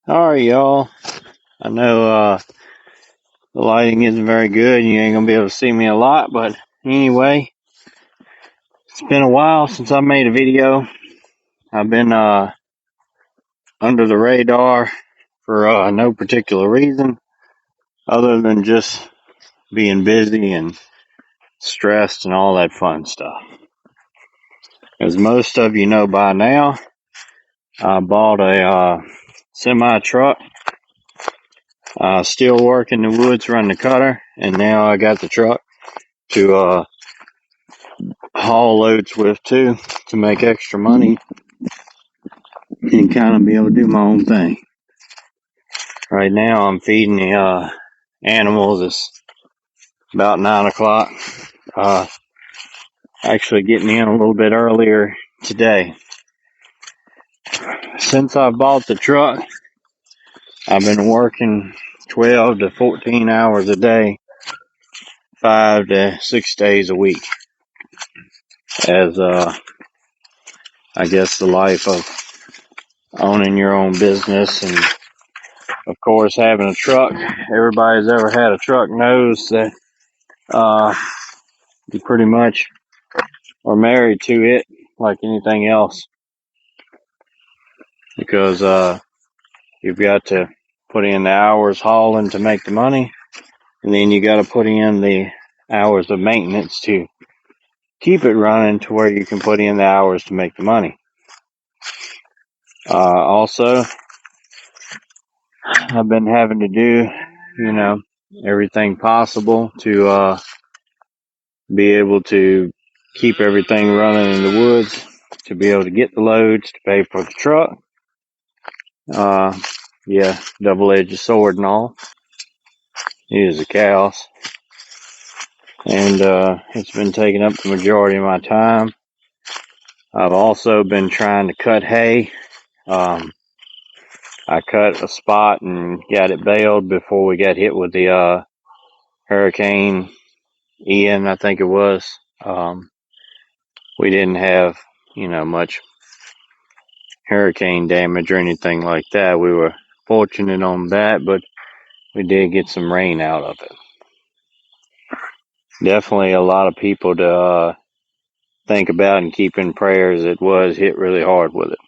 Alright, y'all. I know the lighting isn't very good and you ain't gonna be able to see me a lot, but anyway, it's been a while since I made a video. I've been under the radar for no particular reason other than just being busy and stressed and all that fun stuff. As most of you know by now, I bought a semi truck. Still work in the woods, run the cutter, and now I got the truck to haul loads with too, to make extra money and kind of be able to do my own thing. Right now I'm feeding the animals. It's about 9 o'clock. Actually getting in a little bit earlier today. Since I bought the truck, I've been working 12 to 14 hours a day, 5 to 6 days a week, as I guess the life of owning your own business, and of course having a truck. Everybody who's ever had a truck knows that you pretty much are married to it like anything else, because you've got to put in the hours hauling to make the money, and then you got to put in the hours of maintenance to keep it running to where you can put in the hours to make the money. Also, I've been having to do, everything possible to be able to keep everything running in the woods, to be able to get the loads, to pay for the truck. Yeah, double-edged sword and all. It is a chaos. And it's been taking up the majority of my time. I've also been trying to cut hay. I cut a spot and got it baled before we got hit with the Hurricane Ian, I think it was. We didn't have, much hurricane damage or anything like that. We were fortunate on that, but we did get some rain out of it. Definitely a lot of people to think about and keep in prayers. It was hit really hard with it.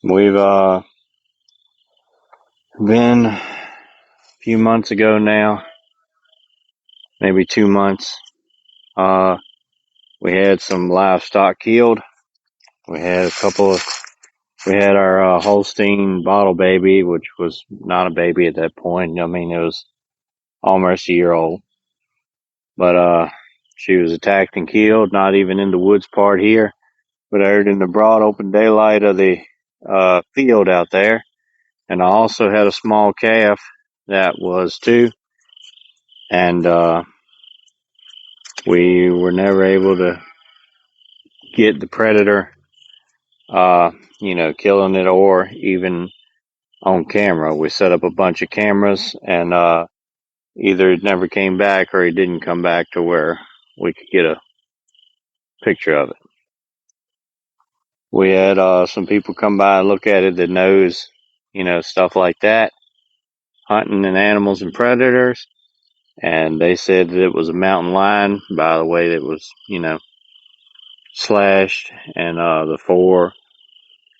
We've been a few months ago now, maybe 2 months. We had some livestock killed. We had our Holstein bottle baby, which was not a baby at that point. I mean, it was almost a year old. But she was attacked and killed, not even in the woods part here, but out in the broad open daylight of the field out there. And I also had a small calf that was too. And we were never able to get the predator, killing it or even on camera. We set up a bunch of cameras, and either it never came back or it didn't come back to where we could get a picture of it. We had some people come by and look at it that knows, stuff like that, hunting and animals and predators, and they said that it was a mountain lion by the way that was, slashed, and the 4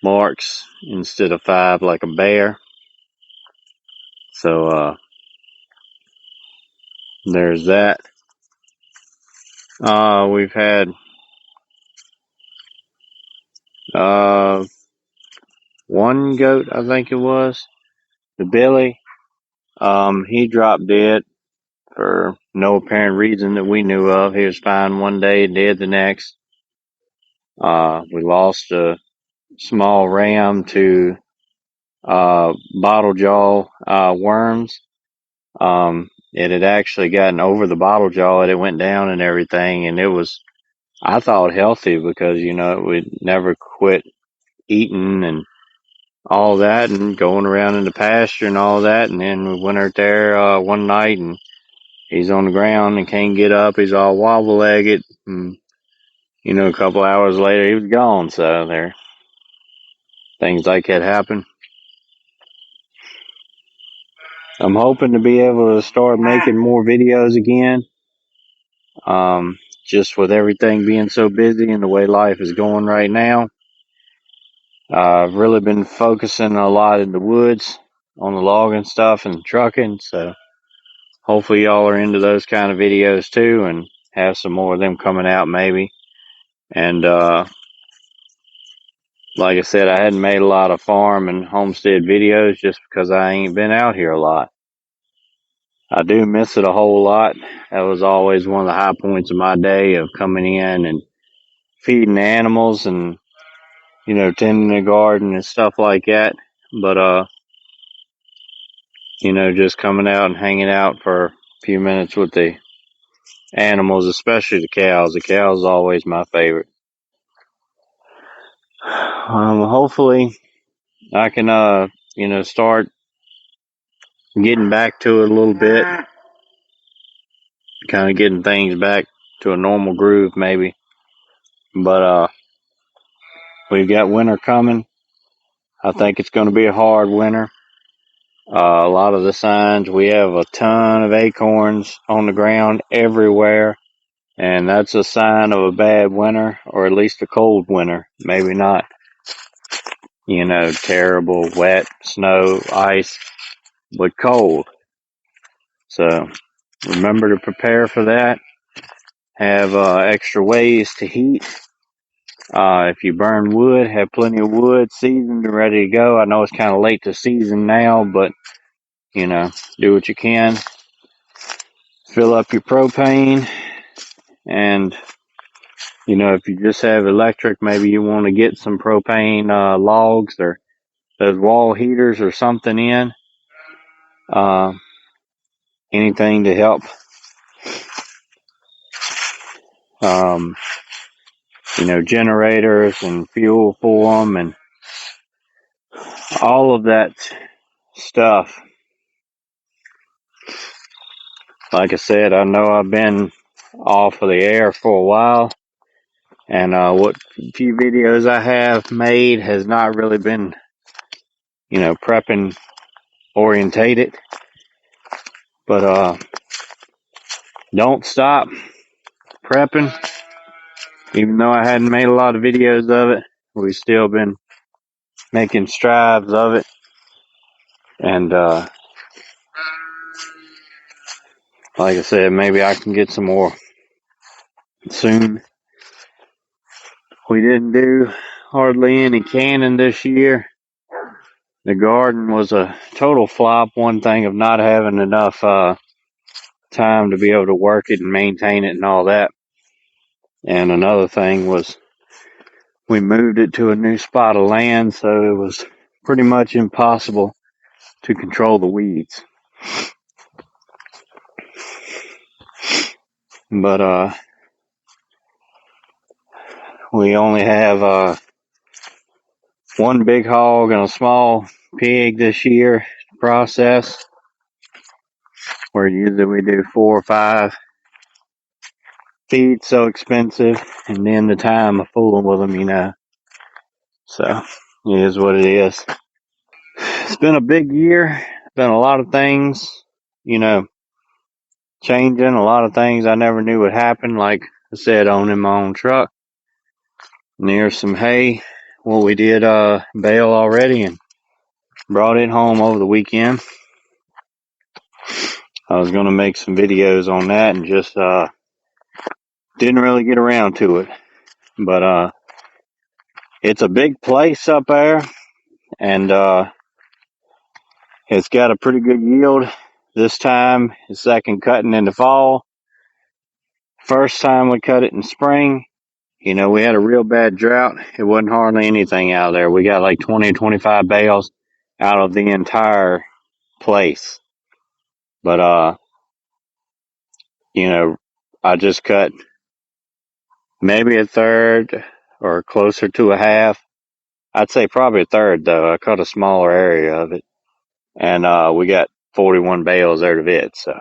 marks instead of 5 like a bear. So there's that. We've had one goat, I think it was, the Billy. He dropped dead for no apparent reason that we knew of. He was fine one day, dead the next. We lost a small ram to bottle jaw worms. It had actually gotten over the bottle jaw and it went down and everything, and it was, I thought, healthy because, it would never quit eating and all that and going around in the pasture and all that. And then we went out there one night and he's on the ground and can't get up. He's all wobble-legged. And, a couple hours later he was gone. So there, things like that happen. I'm hoping to be able to start making more videos again. Just with everything being so busy and the way life is going right now. I've really been focusing a lot in the woods on the logging stuff and trucking, so hopefully y'all are into those kind of videos too and have some more of them coming out maybe. And like I said, I hadn't made a lot of farm and homestead videos just because I ain't been out here a lot. I do miss it a whole lot. That was always one of the high points of my day, of coming in and feeding the animals and, you know, tending the garden and stuff like that. But you know, just coming out and hanging out for a few minutes with the animals, especially the cows. The cows is always my favorite. Hopefully I can, you know, start getting back to it a little bit, kind of getting things back to a normal groove maybe. But we've got winter coming. I think it's going to be a hard winter. A lot of the signs, we have a ton of acorns on the ground everywhere, and that's a sign of a bad winter, or at least a cold winter. Maybe not, you know, terrible, wet, snow, ice, but cold. So remember to prepare for that. Have extra ways to heat. If you burn wood, have plenty of wood seasoned and ready to go. I know it's kind of late to season now, but, you know, do what you can. Fill up your propane, and, you know, if you just have electric, maybe you want to get some propane logs or those wall heaters or something in. Anything to help, you know, generators and fuel for them and all of that stuff. Like I said, I know I've been off of the air for a while, and what few videos I have made has not really been, you know, prepping orientated. But don't stop prepping. Even though I hadn't made a lot of videos of it, we've still been making strides of it. And like I said, maybe I can get some more soon. We didn't do hardly any canning this year. The garden was a total flop. One thing of not having enough time to be able to work it and maintain it and all that. And another thing was we moved it to a new spot of land, so it was pretty much impossible to control the weeds. But we only have one big hog and a small pig this year to process, where usually we do 4 or 5. Feed's so expensive, and then the time of fooling with them, you know. So it is what it is. It's been a big year. Been a lot of things, you know, changing. A lot of things I never knew would happen. Like I said, owning my own truck. Near some hay. Well, we did bale already and brought it home over the weekend. I was going to make some videos on that and just didn't really get around to it. But it's a big place up there, and it's got a pretty good yield. This time, it's second cutting in the fall. First time we cut it in spring, you know, we had a real bad drought. It wasn't hardly anything out there. We got like 20 or 25 bales out of the entire place. But you know, I just cut maybe a third or closer to a half. I'd say probably a third, though. I cut a smaller area of it. And we got 41 bales out of it. So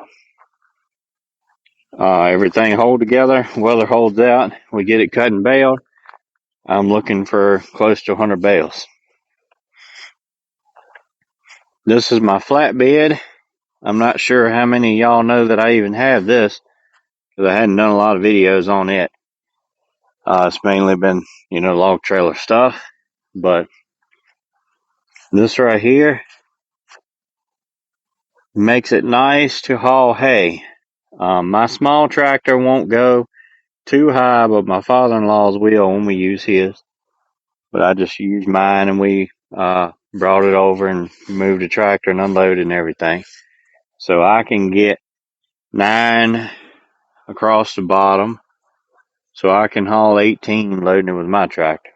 everything hold together. Weather holds out. We get it cut and baled. I'm looking for close to 100 bales. This is my flatbed. I'm not sure how many of y'all know that I even have this, because I hadn't done a lot of videos on it. It's mainly been, log trailer stuff, but this right here makes it nice to haul hay. My small tractor won't go too high, but my father-in-law's will when we use his. But I just used mine, and we brought it over and moved the tractor and unloaded and everything. So I can get 9 across the bottom, so I can haul 18 loading it with my tractor.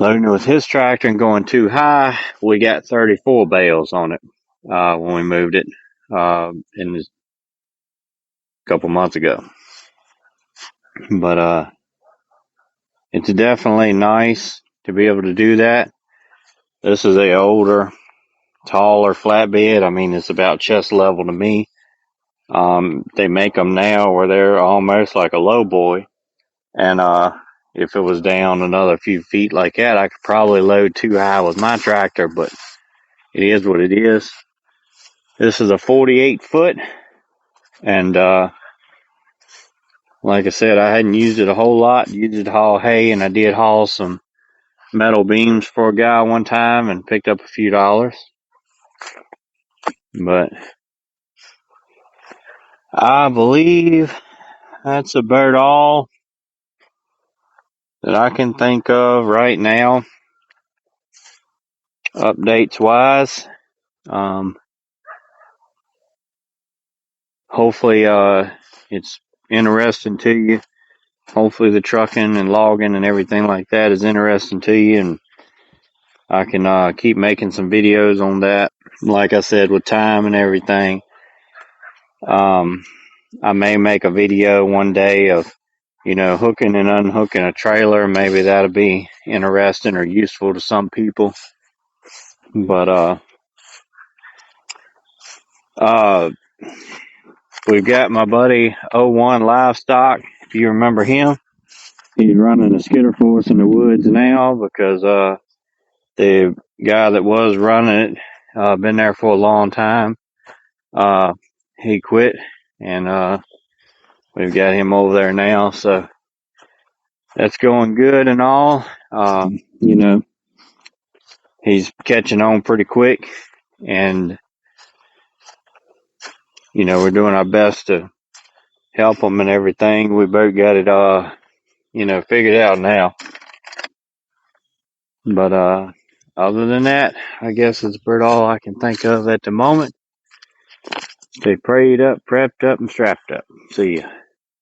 Loading it with his tractor and going too high, we got 34 bales on it when we moved it in a couple months ago. But it's definitely nice to be able to do that. This is a older, taller flatbed. I mean, it's about chest level to me. They make them now where they're almost like a low boy. And if it was down another few feet like that, I could probably load too high with my tractor, but it is what it is. This is a 48 foot. And like I said, I hadn't used it a whole lot. Used it to haul hay, and I did haul some metal beams for a guy one time and picked up a few dollars. But I believe that's about all that I can think of right now, updates wise. Hopefully it's interesting to you. Hopefully the trucking and logging and everything like that is interesting to you, and I can keep making some videos on that. Like I said, with time and everything, I may make a video one day of hooking and unhooking a trailer. Maybe that'll be interesting or useful to some people. But we've got my buddy 01 Livestock, if you remember him. He's running a skidder for us in the woods now, because the guy that was running it, been there for a long time, he quit, and we've got him over there now, so that's going good and all. He's catching on pretty quick, and we're doing our best to help him and everything. We both got it figured out now. But other than that, I guess it's about all I can think of at the moment. Stay prayed up, prepped up, and strapped up. See ya.